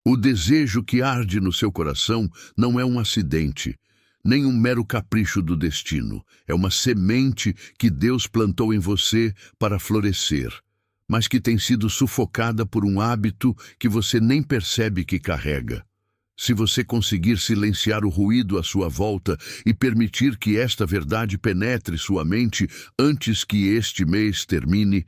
O desejo que arde no seu coração não é um acidente, nem um mero capricho do destino. É uma semente que Deus plantou em você para florescer, mas que tem sido sufocada por um hábito que você nem percebe que carrega. Se você conseguir silenciar o ruído à sua volta e permitir que esta verdade penetre sua mente antes que este mês termine,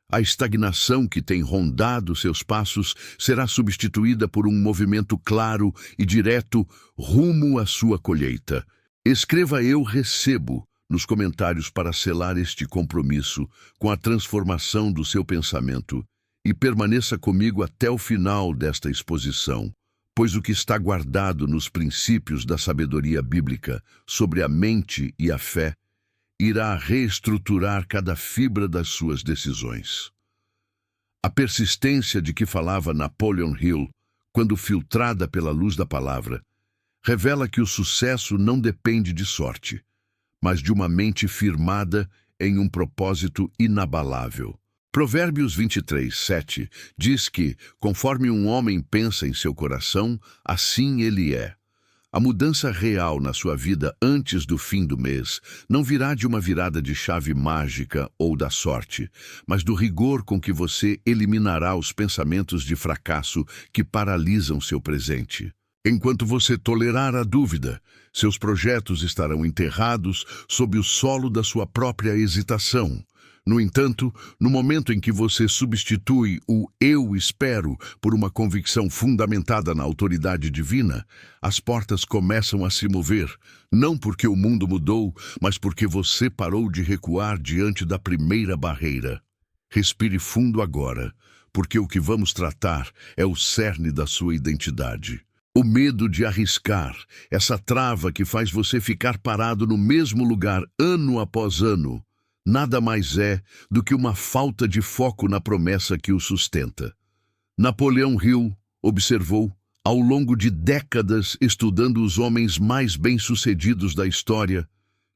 a estagnação que tem rondado seus passos será substituída por um movimento claro e direto rumo à sua colheita. Escreva "Eu recebo" nos comentários para selar este compromisso com a transformação do seu pensamento e permaneça comigo até o final desta exposição, pois o que está guardado nos princípios da sabedoria bíblica sobre a mente e a fé irá reestruturar cada fibra das suas decisões. A persistência de que falava Napoleon Hill, quando filtrada pela luz da palavra, revela que o sucesso não depende de sorte, mas de uma mente firmada em um propósito inabalável. Provérbios 23:7 diz que, conforme um homem pensa em seu coração, assim ele é. A mudança real na sua vida antes do fim do mês não virá de uma virada de chave mágica ou da sorte, mas do rigor com que você eliminará os pensamentos de fracasso que paralisam seu presente. Enquanto você tolerar a dúvida, seus projetos estarão enterrados sob o solo da sua própria hesitação. No entanto, no momento em que você substitui o "eu espero" por uma convicção fundamentada na autoridade divina, as portas começam a se mover, não porque o mundo mudou, mas porque você parou de recuar diante da primeira barreira. Respire fundo agora, porque o que vamos tratar é o cerne da sua identidade. O medo de arriscar, essa trava que faz você ficar parado no mesmo lugar ano após ano, nada mais é do que uma falta de foco na promessa que o sustenta. Napoleão Hill observou, ao longo de décadas estudando os homens mais bem-sucedidos da história,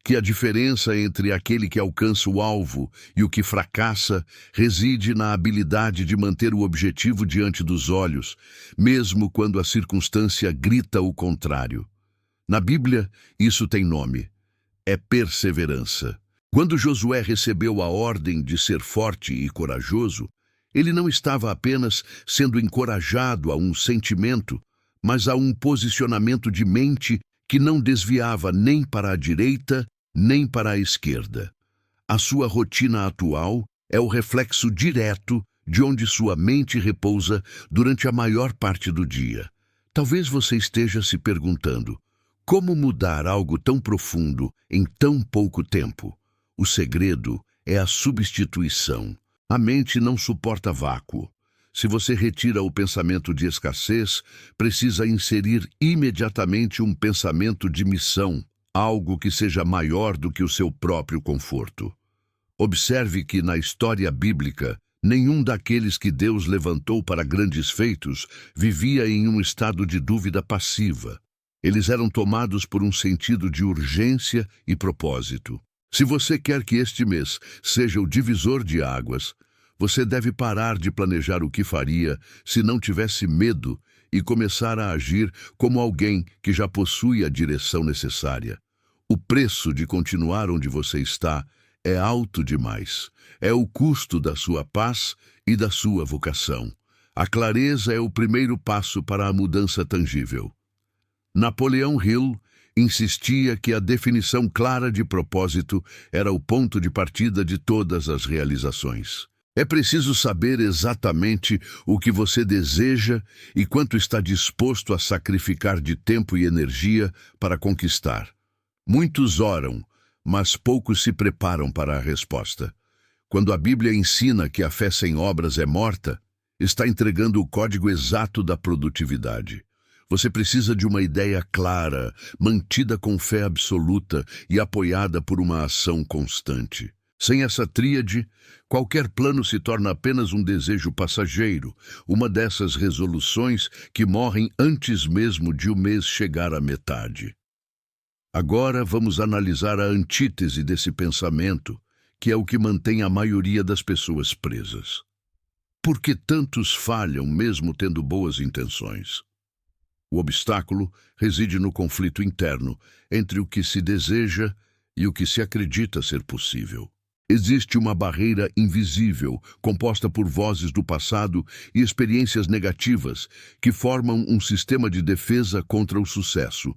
que a diferença entre aquele que alcança o alvo e o que fracassa reside na habilidade de manter o objetivo diante dos olhos, mesmo quando a circunstância grita o contrário. Na Bíblia, isso tem nome: é perseverança. Quando Josué recebeu a ordem de ser forte e corajoso, ele não estava apenas sendo encorajado a um sentimento, mas a um posicionamento de mente que não desviava nem para a direita, nem para a esquerda. A sua rotina atual é o reflexo direto de onde sua mente repousa durante a maior parte do dia. Talvez você esteja se perguntando: como mudar algo tão profundo em tão pouco tempo? O segredo é a substituição. A mente não suporta vácuo. Se você retira o pensamento de escassez, precisa inserir imediatamente um pensamento de missão, algo que seja maior do que o seu próprio conforto. Observe que na história bíblica, nenhum daqueles que Deus levantou para grandes feitos vivia em um estado de dúvida passiva. Eles eram tomados por um sentido de urgência e propósito. Se você quer que este mês seja o divisor de águas, você deve parar de planejar o que faria se não tivesse medo e começar a agir como alguém que já possui a direção necessária. O preço de continuar onde você está é alto demais. É o custo da sua paz e da sua vocação. A clareza é o primeiro passo para a mudança tangível. Napoleão Hill insistia que a definição clara de propósito era o ponto de partida de todas as realizações. É preciso saber exatamente o que você deseja e quanto está disposto a sacrificar de tempo e energia para conquistar. Muitos oram, mas poucos se preparam para a resposta. Quando a Bíblia ensina que a fé sem obras é morta, está entregando o código exato da produtividade. Você precisa de uma ideia clara, mantida com fé absoluta e apoiada por uma ação constante. Sem essa tríade, qualquer plano se torna apenas um desejo passageiro, uma dessas resoluções que morrem antes mesmo de o mês chegar à metade. Agora vamos analisar a antítese desse pensamento, que é o que mantém a maioria das pessoas presas. Por que tantos falham mesmo tendo boas intenções? O obstáculo reside no conflito interno entre o que se deseja e o que se acredita ser possível. Existe uma barreira invisível, composta por vozes do passado e experiências negativas, que formam um sistema de defesa contra o sucesso.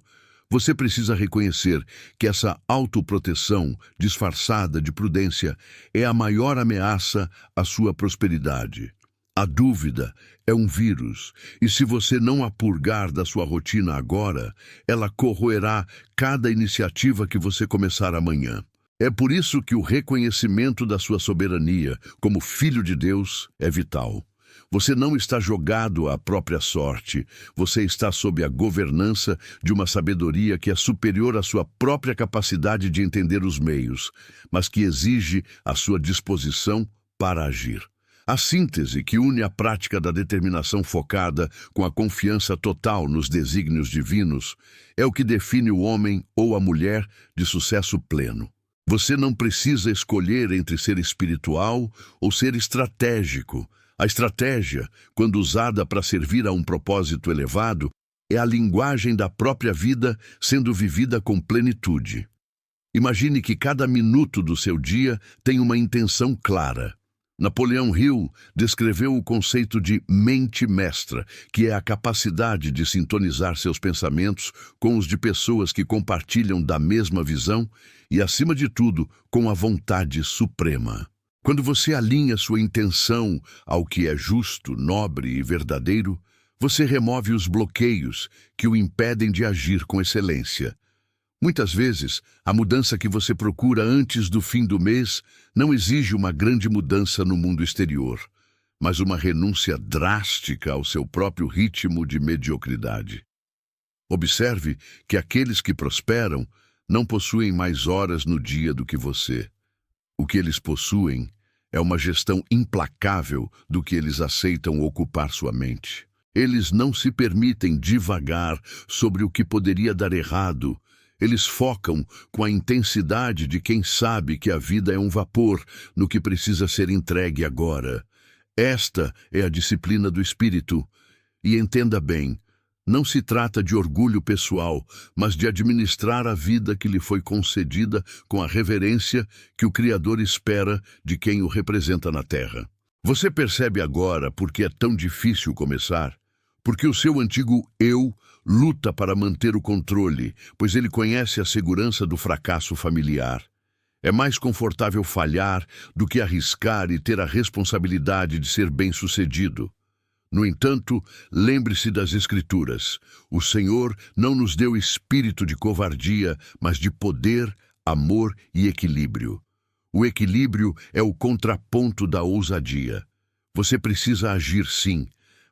Você precisa reconhecer que essa autoproteção, disfarçada de prudência, é a maior ameaça à sua prosperidade. A dúvida é um vírus, e se você não a purgar da sua rotina agora, ela corroerá cada iniciativa que você começar amanhã. É por isso que o reconhecimento da sua soberania como filho de Deus é vital. Você não está jogado à própria sorte, você está sob a governança de uma sabedoria que é superior à sua própria capacidade de entender os meios, mas que exige a sua disposição para agir. A síntese que une a prática da determinação focada com a confiança total nos desígnios divinos é o que define o homem ou a mulher de sucesso pleno. Você não precisa escolher entre ser espiritual ou ser estratégico. A estratégia, quando usada para servir a um propósito elevado, é a linguagem da própria vida sendo vivida com plenitude. Imagine que cada minuto do seu dia tem uma intenção clara. Napoleão Hill descreveu o conceito de mente mestra, que é a capacidade de sintonizar seus pensamentos com os de pessoas que compartilham da mesma visão e, acima de tudo, com a vontade suprema. Quando você alinha sua intenção ao que é justo, nobre e verdadeiro, você remove os bloqueios que o impedem de agir com excelência. Muitas vezes, a mudança que você procura antes do fim do mês não exige uma grande mudança no mundo exterior, mas uma renúncia drástica ao seu próprio ritmo de mediocridade. Observe que aqueles que prosperam não possuem mais horas no dia do que você. O que eles possuem é uma gestão implacável do que eles aceitam ocupar sua mente. Eles não se permitem divagar sobre o que poderia dar errado. Eles focam com a intensidade de quem sabe que a vida é um vapor no que precisa ser entregue agora. Esta é a disciplina do espírito. E entenda bem, não se trata de orgulho pessoal, mas de administrar a vida que lhe foi concedida com a reverência que o Criador espera de quem o representa na Terra. Você percebe agora por que é tão difícil começar? Porque o seu antigo eu luta para manter o controle, pois ele conhece a segurança do fracasso familiar. É mais confortável falhar do que arriscar e ter a responsabilidade de ser bem-sucedido. No entanto, lembre-se das Escrituras. O Senhor não nos deu espírito de covardia, mas de poder, amor e equilíbrio. O equilíbrio é o contraponto da ousadia. Você precisa agir sim,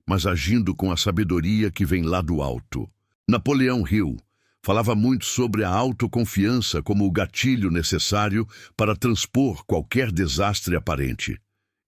mas agindo com a sabedoria que vem lá do alto. Napoleão Hill falava muito sobre a autoconfiança como o gatilho necessário para transpor qualquer desastre aparente.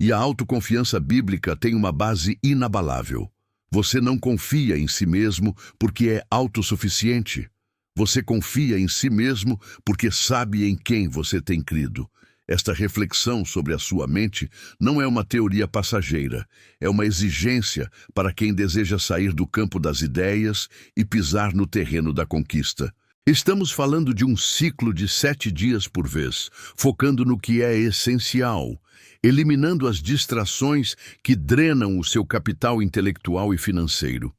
E a autoconfiança bíblica tem uma base inabalável. Você não confia em si mesmo porque é autossuficiente. Você confia em si mesmo porque sabe em quem você tem crido. Esta reflexão sobre a sua mente não é uma teoria passageira, é uma exigência para quem deseja sair do campo das ideias e pisar no terreno da conquista. Estamos falando de um ciclo de 7 dias por vez, focando no que é essencial, eliminando as distrações que drenam o seu capital intelectual e financeiro.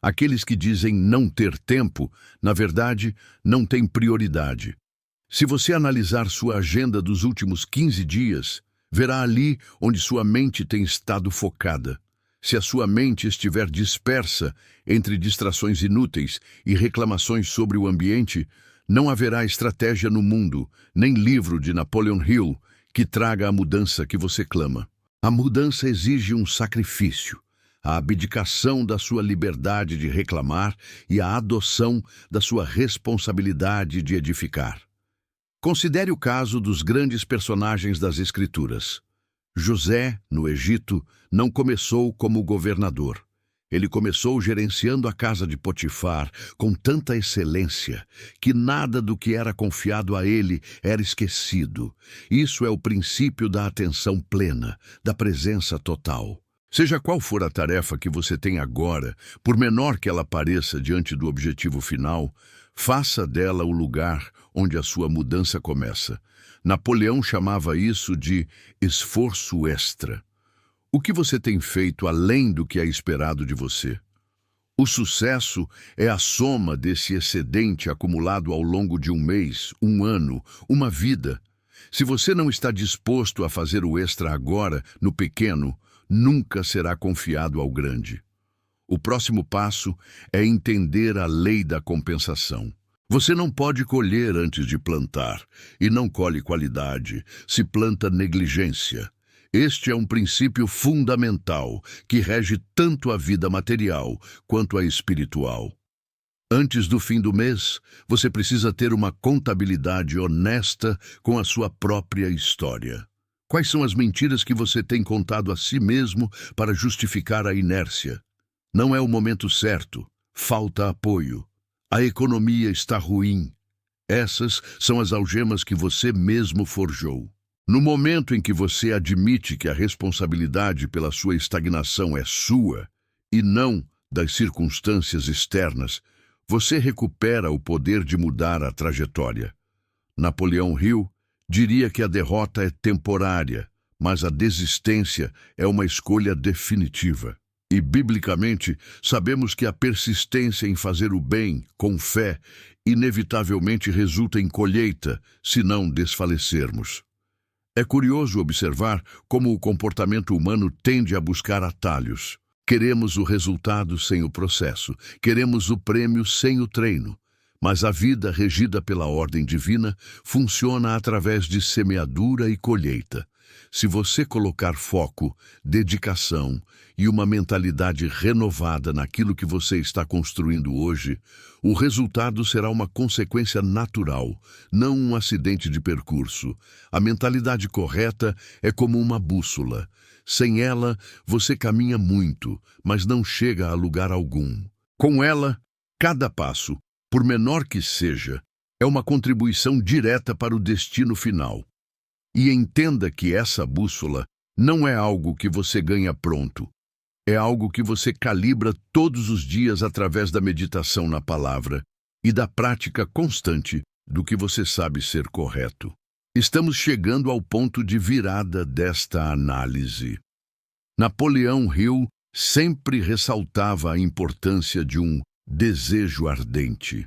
Aqueles que dizem não ter tempo, na verdade, não têm prioridade. Se você analisar sua agenda dos últimos 15 dias, verá ali onde sua mente tem estado focada. Se a sua mente estiver dispersa entre distrações inúteis e reclamações sobre o ambiente, não haverá estratégia no mundo, nem livro de Napoleon Hill que traga a mudança que você clama. A mudança exige um sacrifício, a abdicação da sua liberdade de reclamar e a adoção da sua responsabilidade de edificar. Considere o caso dos grandes personagens das Escrituras. José, no Egito, não começou como governador. Ele começou gerenciando a casa de Potifar com tanta excelência que nada do que era confiado a ele era esquecido. Isso é o princípio da atenção plena, da presença total. Seja qual for a tarefa que você tem agora, por menor que ela pareça diante do objetivo final, faça dela o lugar onde a sua mudança começa. Napoleão chamava isso de esforço extra. O que você tem feito além do que é esperado de você? O sucesso é a soma desse excedente acumulado ao longo de um mês, um ano, uma vida. Se você não está disposto a fazer o extra agora, no pequeno, nunca será confiado ao grande. O próximo passo é entender a lei da compensação. Você não pode colher antes de plantar, e não colhe qualidade se planta negligência. Este é um princípio fundamental que rege tanto a vida material quanto a espiritual. Antes do fim do mês, você precisa ter uma contabilidade honesta com a sua própria história. Quais são as mentiras que você tem contado a si mesmo para justificar a inércia? Não é o momento certo, falta apoio, a economia está ruim. Essas são as algemas que você mesmo forjou. No momento em que você admite que a responsabilidade pela sua estagnação é sua e não das circunstâncias externas, você recupera o poder de mudar a trajetória. Napoleão Hill diria que a derrota é temporária, mas a desistência é uma escolha definitiva. E, biblicamente, sabemos que a persistência em fazer o bem, com fé, inevitavelmente resulta em colheita, se não desfalecermos. É curioso observar como o comportamento humano tende a buscar atalhos. Queremos o resultado sem o processo, queremos o prêmio sem o treino. Mas a vida regida pela ordem divina funciona através de semeadura e colheita. Se você colocar foco, dedicação e uma mentalidade renovada naquilo que você está construindo hoje, o resultado será uma consequência natural, não um acidente de percurso. A mentalidade correta é como uma bússola. Sem ela, você caminha muito, mas não chega a lugar algum. Com ela, cada passo, por menor que seja, é uma contribuição direta para o destino final. E entenda que essa bússola não é algo que você ganha pronto. É algo que você calibra todos os dias através da meditação na palavra e da prática constante do que você sabe ser correto. Estamos chegando ao ponto de virada desta análise. Napoleão Hill sempre ressaltava a importância de um desejo ardente.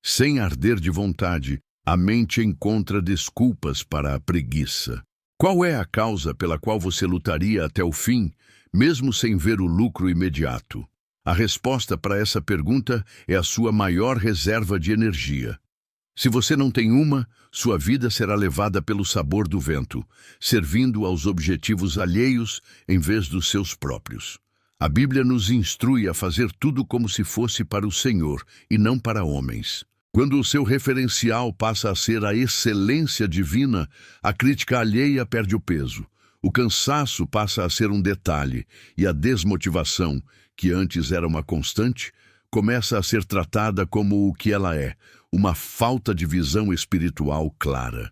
Sem arder de vontade, a mente encontra desculpas para a preguiça. Qual é a causa pela qual você lutaria até o fim, mesmo sem ver o lucro imediato? A resposta para essa pergunta é a sua maior reserva de energia. Se você não tem uma, sua vida será levada pelo sabor do vento, servindo aos objetivos alheios em vez dos seus próprios. A Bíblia nos instrui a fazer tudo como se fosse para o Senhor e não para homens. Quando o seu referencial passa a ser a excelência divina, a crítica alheia perde o peso. O cansaço passa a ser um detalhe e a desmotivação, que antes era uma constante, começa a ser tratada como o que ela é, uma falta de visão espiritual clara.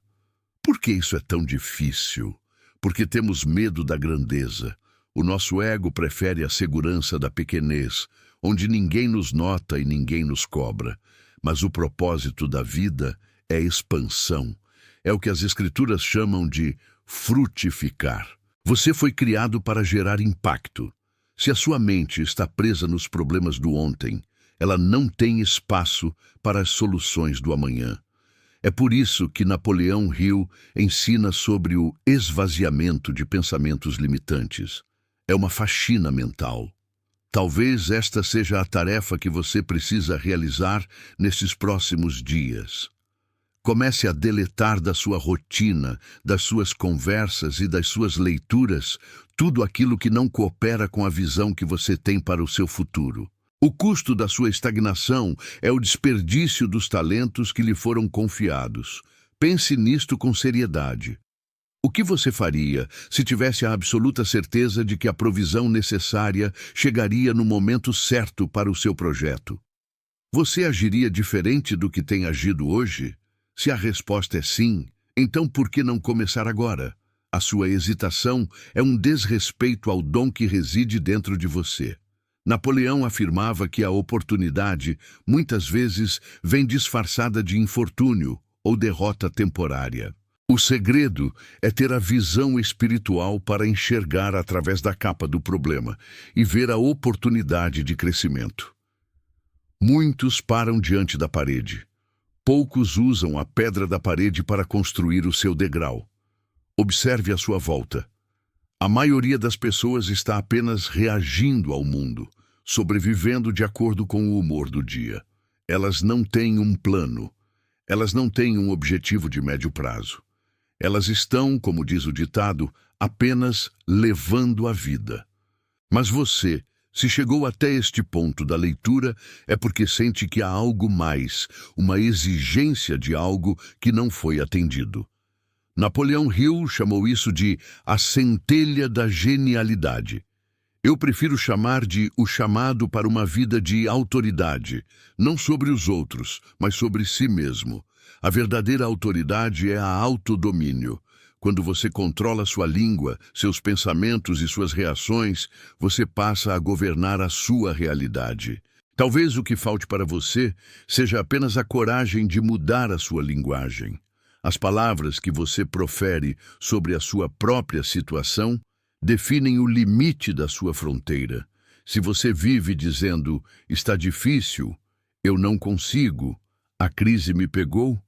Por que isso é tão difícil? Porque temos medo da grandeza. O nosso ego prefere a segurança da pequenez, onde ninguém nos nota e ninguém nos cobra. Mas o propósito da vida é expansão. É o que as Escrituras chamam de frutificar. Você foi criado para gerar impacto. Se a sua mente está presa nos problemas do ontem, ela não tem espaço para as soluções do amanhã. É por isso que Napoleão Hill ensina sobre o esvaziamento de pensamentos limitantes. É uma faxina mental. Talvez esta seja a tarefa que você precisa realizar nesses próximos dias. Comece a deletar da sua rotina, das suas conversas e das suas leituras tudo aquilo que não coopera com a visão que você tem para o seu futuro. O custo da sua estagnação é o desperdício dos talentos que lhe foram confiados. Pense nisto com seriedade. O que você faria se tivesse a absoluta certeza de que a provisão necessária chegaria no momento certo para o seu projeto? Você agiria diferente do que tem agido hoje? Se a resposta é sim, então por que não começar agora? A sua hesitação é um desrespeito ao dom que reside dentro de você. Napoleão afirmava que a oportunidade, muitas vezes, vem disfarçada de infortúnio ou derrota temporária. O segredo é ter a visão espiritual para enxergar através da capa do problema e ver a oportunidade de crescimento. Muitos param diante da parede. Poucos usam a pedra da parede para construir o seu degrau. Observe à sua volta. A maioria das pessoas está apenas reagindo ao mundo, sobrevivendo de acordo com o humor do dia. Elas não têm um plano. Elas não têm um objetivo de médio prazo. Elas estão, como diz o ditado, apenas levando a vida. Mas você, se chegou até este ponto da leitura, é porque sente que há algo mais, uma exigência de algo que não foi atendido. Napoleão Hill chamou isso de a centelha da genialidade. Eu prefiro chamar de o chamado para uma vida de autoridade, não sobre os outros, mas sobre si mesmo. A verdadeira autoridade é a autodomínio. Quando você controla sua língua, seus pensamentos e suas reações, você passa a governar a sua realidade. Talvez o que falte para você seja apenas a coragem de mudar a sua linguagem. As palavras que você profere sobre a sua própria situação definem o limite da sua fronteira. Se você vive dizendo, está difícil, eu não consigo, a crise me pegou,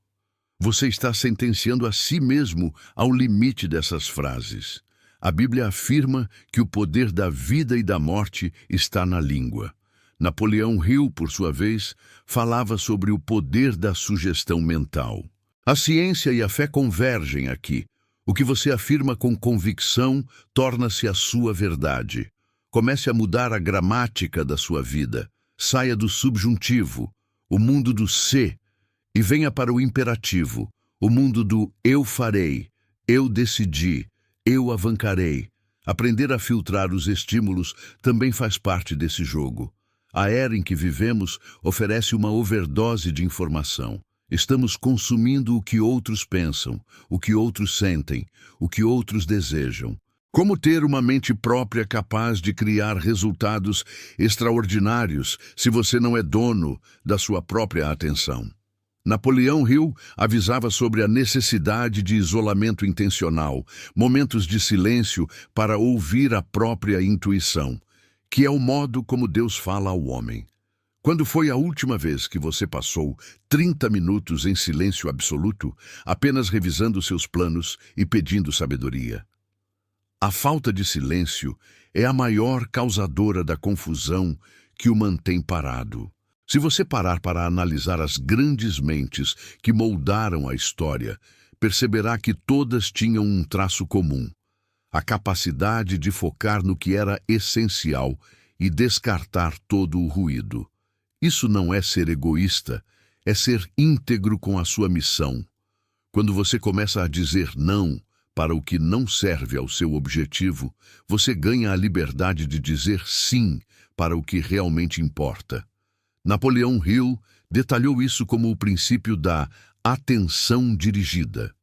você está sentenciando a si mesmo ao limite dessas frases. A Bíblia afirma que o poder da vida e da morte está na língua. Napoleão Hill, por sua vez, falava sobre o poder da sugestão mental. A ciência e a fé convergem aqui. O que você afirma com convicção torna-se a sua verdade. Comece a mudar a gramática da sua vida. Saia do subjuntivo, o mundo do se, e venha para o imperativo, o mundo do eu farei, eu decidi, eu avancarei. Aprender a filtrar os estímulos também faz parte desse jogo. A era em que vivemos oferece uma overdose de informação. Estamos consumindo o que outros pensam, o que outros sentem, o que outros desejam. Como ter uma mente própria capaz de criar resultados extraordinários se você não é dono da sua própria atenção? Napoleão Hill avisava sobre a necessidade de isolamento intencional, momentos de silêncio para ouvir a própria intuição, que é o modo como Deus fala ao homem. Quando foi a última vez que você passou 30 minutos em silêncio absoluto, apenas revisando seus planos e pedindo sabedoria? A falta de silêncio é a maior causadora da confusão que o mantém parado. Se você parar para analisar as grandes mentes que moldaram a história, perceberá que todas tinham um traço comum: a capacidade de focar no que era essencial e descartar todo o ruído. Isso não é ser egoísta, é ser íntegro com a sua missão. Quando você começa a dizer não para o que não serve ao seu objetivo, você ganha a liberdade de dizer sim para o que realmente importa. Napoleão Hill detalhou isso como o princípio da atenção dirigida.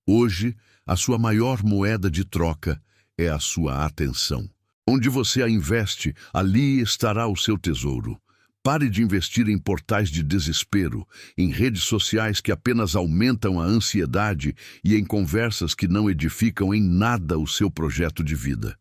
Hoje, a sua maior moeda de troca é a sua atenção. Onde você a investe, ali estará o seu tesouro. Pare de investir em portais de desespero, em redes sociais que apenas aumentam a ansiedade e em conversas que não edificam em nada o seu projeto de vida.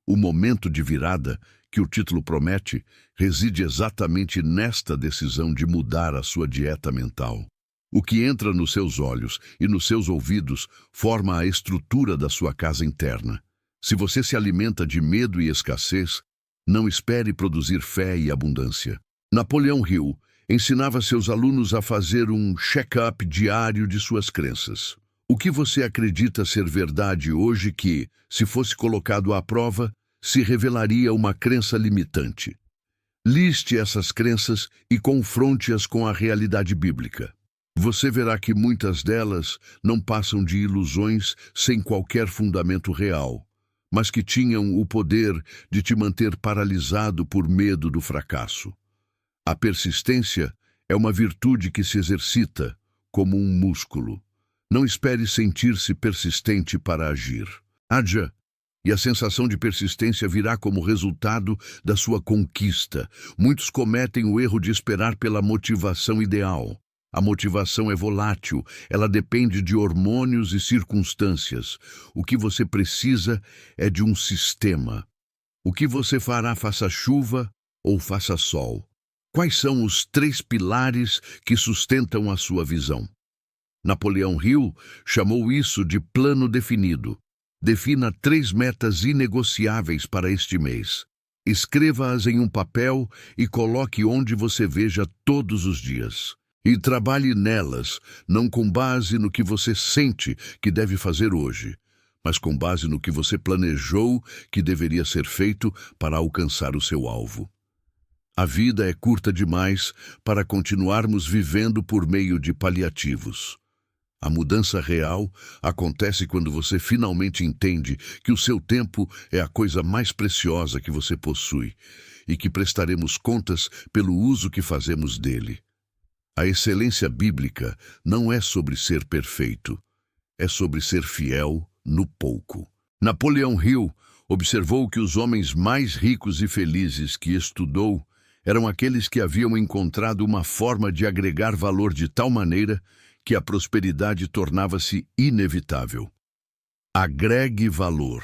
O momento de virada, que o título promete, reside exatamente nesta decisão de mudar a sua dieta mental. O que entra nos seus olhos e nos seus ouvidos forma a estrutura da sua casa interna. Se você se alimenta de medo e escassez, não espere produzir fé e abundância. Napoleão Hill ensinava seus alunos a fazer um check-up diário de suas crenças. O que você acredita ser verdade hoje que, se fosse colocado à prova, se revelaria uma crença limitante? Liste essas crenças e confronte-as com a realidade bíblica. Você verá que muitas delas não passam de ilusões sem qualquer fundamento real, mas que tinham o poder de te manter paralisado por medo do fracasso. A persistência é uma virtude que se exercita como um músculo. Não espere sentir-se persistente para agir. Haja, e a sensação de persistência virá como resultado da sua conquista. Muitos cometem o erro de esperar pela motivação ideal. A motivação é volátil, ela depende de hormônios e circunstâncias. O que você precisa é de um sistema. O que você fará, faça chuva ou faça sol? Quais são os 3 pilares que sustentam a sua visão? Napoleão Hill chamou isso de plano definido. Defina 3 metas inegociáveis para este mês. Escreva-as em um papel e coloque onde você veja todos os dias. E trabalhe nelas, não com base no que você sente que deve fazer hoje, mas com base no que você planejou que deveria ser feito para alcançar o seu alvo. A vida é curta demais para continuarmos vivendo por meio de paliativos. A mudança real acontece quando você finalmente entende que o seu tempo é a coisa mais preciosa que você possui e que prestaremos contas pelo uso que fazemos dele. A excelência bíblica não é sobre ser perfeito, é sobre ser fiel no pouco. Napoleão Hill observou que os homens mais ricos e felizes que estudou eram aqueles que haviam encontrado uma forma de agregar valor de tal maneira que a prosperidade tornava-se inevitável. Agregue valor.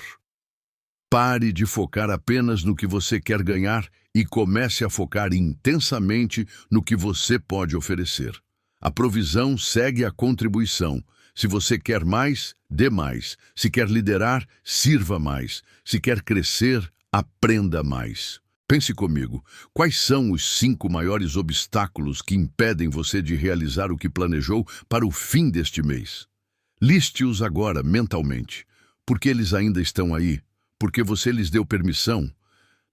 Pare de focar apenas no que você quer ganhar e comece a focar intensamente no que você pode oferecer. A provisão segue a contribuição. Se você quer mais, dê mais. Se quer liderar, sirva mais. Se quer crescer, aprenda mais. Pense comigo, quais são os 5 maiores obstáculos que impedem você de realizar o que planejou para o fim deste mês? Liste-os agora mentalmente. Porque eles ainda estão aí? Porque você lhes deu permissão?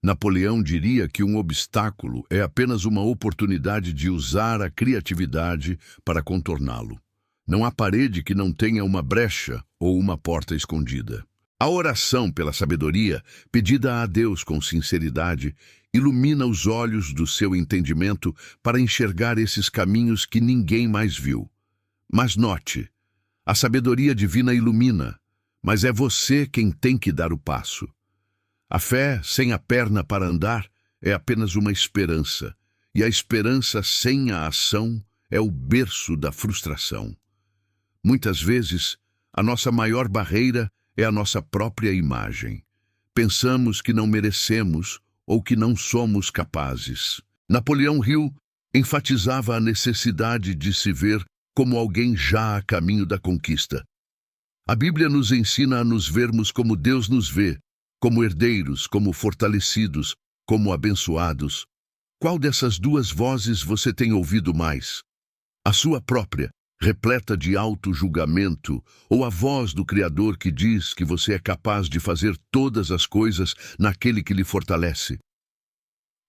Napoleão diria que um obstáculo é apenas uma oportunidade de usar a criatividade para contorná-lo. Não há parede que não tenha uma brecha ou uma porta escondida. A oração pela sabedoria, pedida a Deus com sinceridade, ilumina os olhos do seu entendimento para enxergar esses caminhos que ninguém mais viu. Mas note, a sabedoria divina ilumina, mas é você quem tem que dar o passo. A fé sem a perna para andar é apenas uma esperança, e a esperança sem a ação é o berço da frustração. Muitas vezes, a nossa maior barreira é a nossa própria imagem. Pensamos que não merecemos ou que não somos capazes. Napoleão Hill enfatizava a necessidade de se ver como alguém já a caminho da conquista. A Bíblia nos ensina a nos vermos como Deus nos vê, como herdeiros, como fortalecidos, como abençoados. Qual dessas 2 vozes você tem ouvido mais? A sua própria, repleta de auto-julgamento, ou a voz do Criador que diz que você é capaz de fazer todas as coisas naquele que lhe fortalece?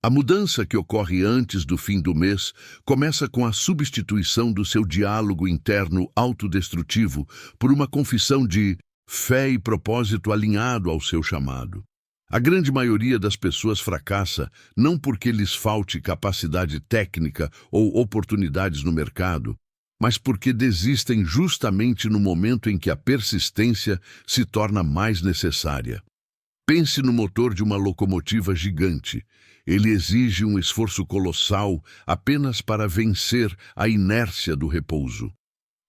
A mudança que ocorre antes do fim do mês começa com a substituição do seu diálogo interno autodestrutivo por uma confissão de fé e propósito alinhado ao seu chamado. A grande maioria das pessoas fracassa não porque lhes falte capacidade técnica ou oportunidades no mercado, mas porque desistem justamente no momento em que a persistência se torna mais necessária. Pense no motor de uma locomotiva gigante. Ele exige um esforço colossal apenas para vencer a inércia do repouso.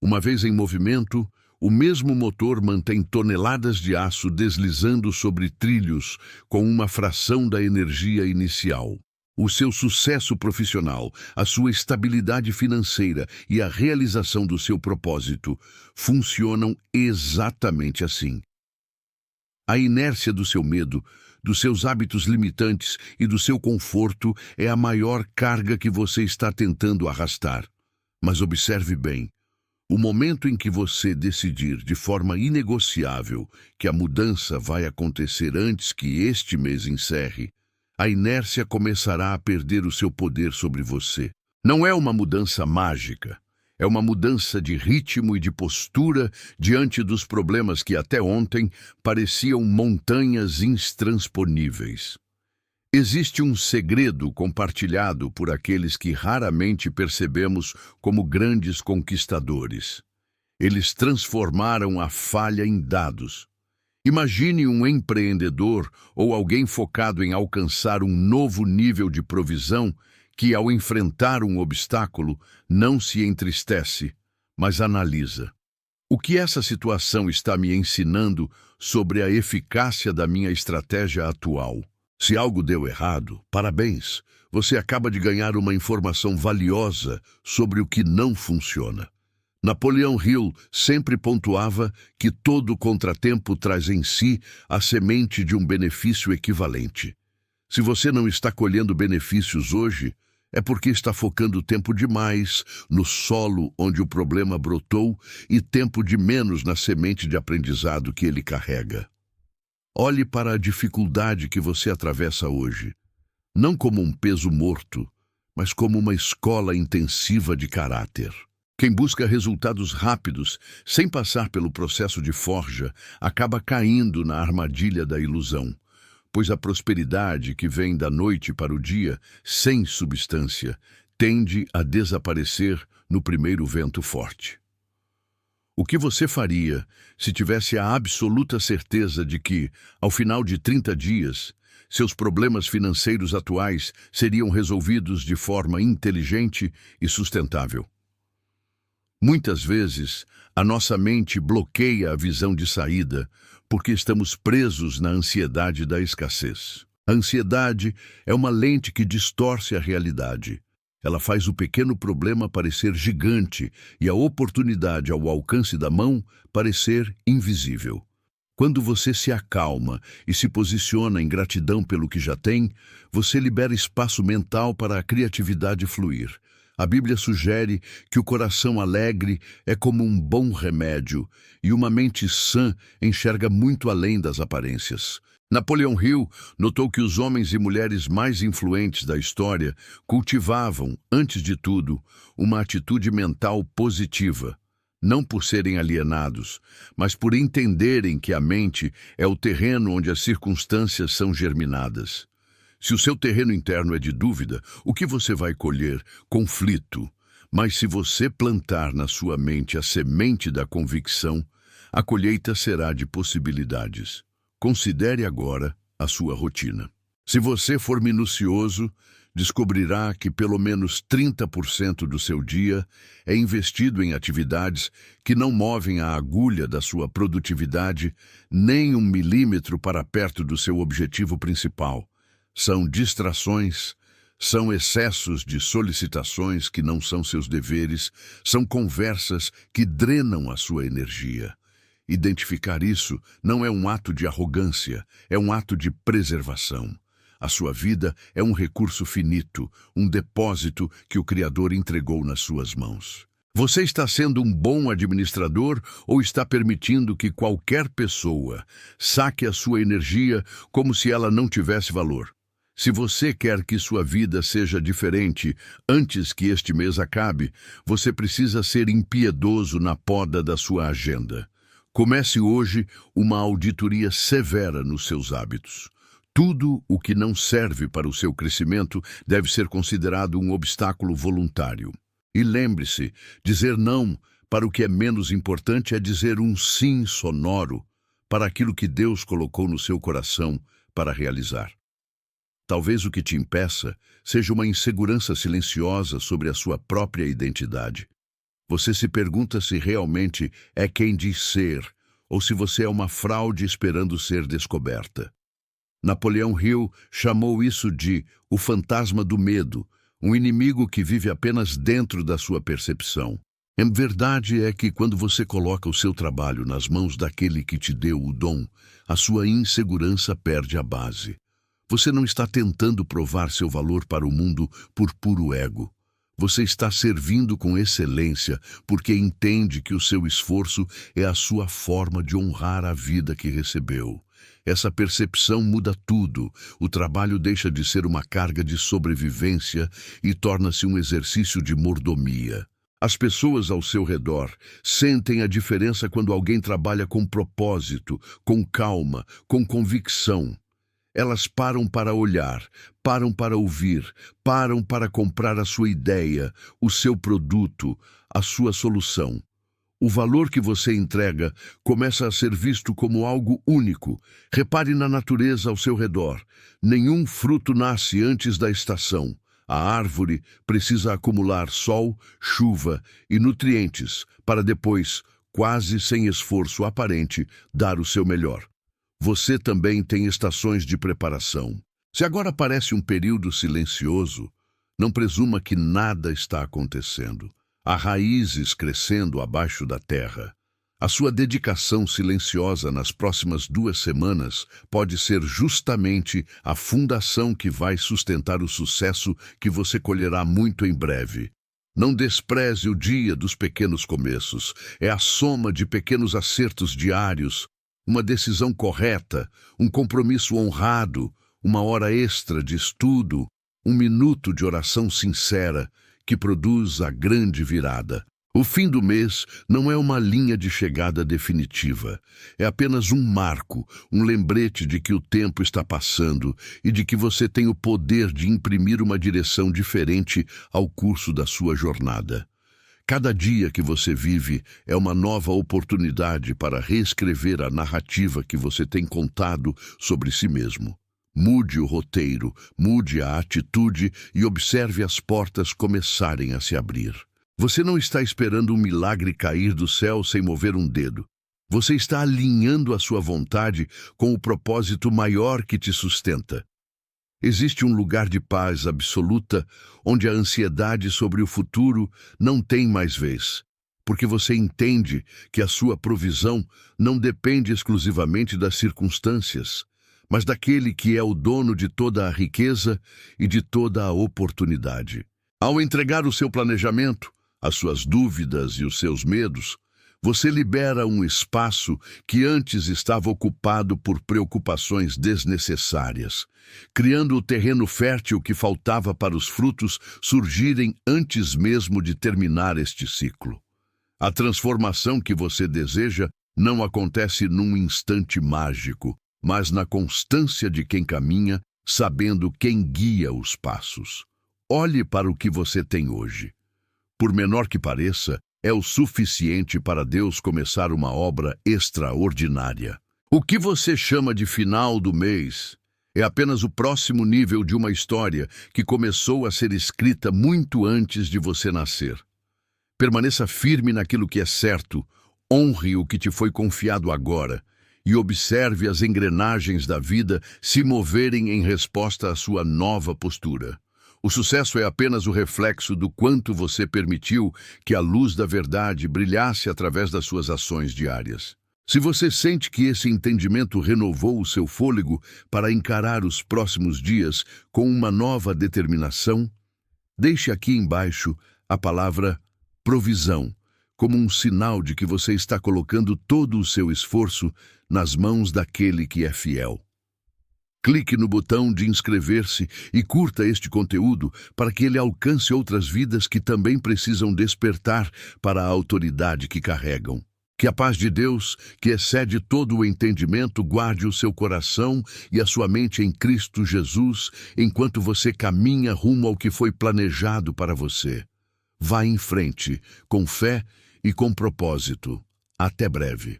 Uma vez em movimento, o mesmo motor mantém toneladas de aço deslizando sobre trilhos com uma fração da energia inicial. O seu sucesso profissional, a sua estabilidade financeira e a realização do seu propósito funcionam exatamente assim. A inércia do seu medo, dos seus hábitos limitantes e do seu conforto é a maior carga que você está tentando arrastar. Mas observe bem, o momento em que você decidir de forma inegociável que a mudança vai acontecer antes que este mês encerre, a inércia começará a perder o seu poder sobre você. Não é uma mudança mágica, é uma mudança de ritmo e de postura diante dos problemas que até ontem pareciam montanhas intransponíveis. Existe um segredo compartilhado por aqueles que raramente percebemos como grandes conquistadores. Eles transformaram a falha em dados. Imagine um empreendedor ou alguém focado em alcançar um novo nível de provisão que, ao enfrentar um obstáculo, não se entristece, mas analisa. O que essa situação está me ensinando sobre a eficácia da minha estratégia atual? Se algo deu errado, parabéns! Você acaba de ganhar uma informação valiosa sobre o que não funciona. Napoleão Hill sempre pontuava que todo contratempo traz em si a semente de um benefício equivalente. Se você não está colhendo benefícios hoje, é porque está focando tempo demais no solo onde o problema brotou e tempo de menos na semente de aprendizado que ele carrega. Olhe para a dificuldade que você atravessa hoje, não como um peso morto, mas como uma escola intensiva de caráter. Quem busca resultados rápidos, sem passar pelo processo de forja, acaba caindo na armadilha da ilusão, pois a prosperidade que vem da noite para o dia, sem substância, tende a desaparecer no primeiro vento forte. O que você faria se tivesse a absoluta certeza de que, ao final de 30 dias, seus problemas financeiros atuais seriam resolvidos de forma inteligente e sustentável? Muitas vezes, a nossa mente bloqueia a visão de saída porque estamos presos na ansiedade da escassez. A ansiedade é uma lente que distorce a realidade. Ela faz o pequeno problema parecer gigante e a oportunidade ao alcance da mão parecer invisível. Quando você se acalma e se posiciona em gratidão pelo que já tem, você libera espaço mental para a criatividade fluir. A Bíblia sugere que o coração alegre é como um bom remédio e uma mente sã enxerga muito além das aparências. Napoleão Hill notou que os homens e mulheres mais influentes da história cultivavam, antes de tudo, uma atitude mental positiva, não por serem alienados, mas por entenderem que a mente é o terreno onde as circunstâncias são germinadas. Se o seu terreno interno é de dúvida, o que você vai colher? Conflito. Mas se você plantar na sua mente a semente da convicção, a colheita será de possibilidades. Considere agora a sua rotina. Se você for minucioso, descobrirá que pelo menos 30% do seu dia é investido em atividades que não movem a agulha da sua produtividade nem 1 milímetro para perto do seu objetivo principal. São distrações, são excessos de solicitações que não são seus deveres, são conversas que drenam a sua energia. Identificar isso não é um ato de arrogância, é um ato de preservação. A sua vida é um recurso finito, um depósito que o Criador entregou nas suas mãos. Você está sendo um bom administrador ou está permitindo que qualquer pessoa saque a sua energia como se ela não tivesse valor? Se você quer que sua vida seja diferente antes que este mês acabe, você precisa ser impiedoso na poda da sua agenda. Comece hoje uma auditoria severa nos seus hábitos. Tudo o que não serve para o seu crescimento deve ser considerado um obstáculo voluntário. E lembre-se, dizer não para o que é menos importante é dizer um sim sonoro para aquilo que Deus colocou no seu coração para realizar. Talvez o que te impeça seja uma insegurança silenciosa sobre a sua própria identidade. Você se pergunta se realmente é quem diz ser, ou se você é uma fraude esperando ser descoberta. Napoleão Hill chamou isso de o fantasma do medo, um inimigo que vive apenas dentro da sua percepção. A verdade é que quando você coloca o seu trabalho nas mãos daquele que te deu o dom, a sua insegurança perde a base. Você não está tentando provar seu valor para o mundo por puro ego. Você está servindo com excelência porque entende que o seu esforço é a sua forma de honrar a vida que recebeu. Essa percepção muda tudo. O trabalho deixa de ser uma carga de sobrevivência e torna-se um exercício de mordomia. As pessoas ao seu redor sentem a diferença quando alguém trabalha com propósito, com calma, com convicção. Elas param para olhar, param para ouvir, param para comprar a sua ideia, o seu produto, a sua solução. O valor que você entrega começa a ser visto como algo único. Repare na natureza ao seu redor. Nenhum fruto nasce antes da estação. A árvore precisa acumular sol, chuva e nutrientes para depois, quase sem esforço aparente, dar o seu melhor. Você também tem estações de preparação. Se agora parece um período silencioso, não presuma que nada está acontecendo. Há raízes crescendo abaixo da terra. A sua dedicação silenciosa nas próximas 2 semanas pode ser justamente a fundação que vai sustentar o sucesso que você colherá muito em breve. Não despreze o dia dos pequenos começos. É a soma de pequenos acertos diários, uma decisão correta, um compromisso honrado, uma hora extra de estudo, um minuto de oração sincera que produz a grande virada. O fim do mês não é uma linha de chegada definitiva. É apenas um marco, um lembrete de que o tempo está passando e de que você tem o poder de imprimir uma direção diferente ao curso da sua jornada. Cada dia que você vive é uma nova oportunidade para reescrever a narrativa que você tem contado sobre si mesmo. Mude o roteiro, mude a atitude e observe as portas começarem a se abrir. Você não está esperando um milagre cair do céu sem mover um dedo. Você está alinhando a sua vontade com o propósito maior que te sustenta. Existe um lugar de paz absoluta onde a ansiedade sobre o futuro não tem mais vez, porque você entende que a sua provisão não depende exclusivamente das circunstâncias, mas daquele que é o dono de toda a riqueza e de toda a oportunidade. Ao entregar o seu planejamento, as suas dúvidas e os seus medos, você libera um espaço que antes estava ocupado por preocupações desnecessárias, criando o terreno fértil que faltava para os frutos surgirem antes mesmo de terminar este ciclo. A transformação que você deseja não acontece num instante mágico, mas na constância de quem caminha, sabendo quem guia os passos. Olhe para o que você tem hoje. Por menor que pareça, é o suficiente para Deus começar uma obra extraordinária. O que você chama de final do mês é apenas o próximo nível de uma história que começou a ser escrita muito antes de você nascer. Permaneça firme naquilo que é certo, honre o que te foi confiado agora e observe as engrenagens da vida se moverem em resposta à sua nova postura. O sucesso é apenas o reflexo do quanto você permitiu que a luz da verdade brilhasse através das suas ações diárias. Se você sente que esse entendimento renovou o seu fôlego para encarar os próximos dias com uma nova determinação, deixe aqui embaixo a palavra provisão, como um sinal de que você está colocando todo o seu esforço nas mãos daquele que é fiel. Clique no botão de inscrever-se e curta este conteúdo para que ele alcance outras vidas que também precisam despertar para a autoridade que carregam. Que a paz de Deus, que excede todo o entendimento, guarde o seu coração e a sua mente em Cristo Jesus, enquanto você caminha rumo ao que foi planejado para você. Vá em frente, com fé e com propósito. Até breve.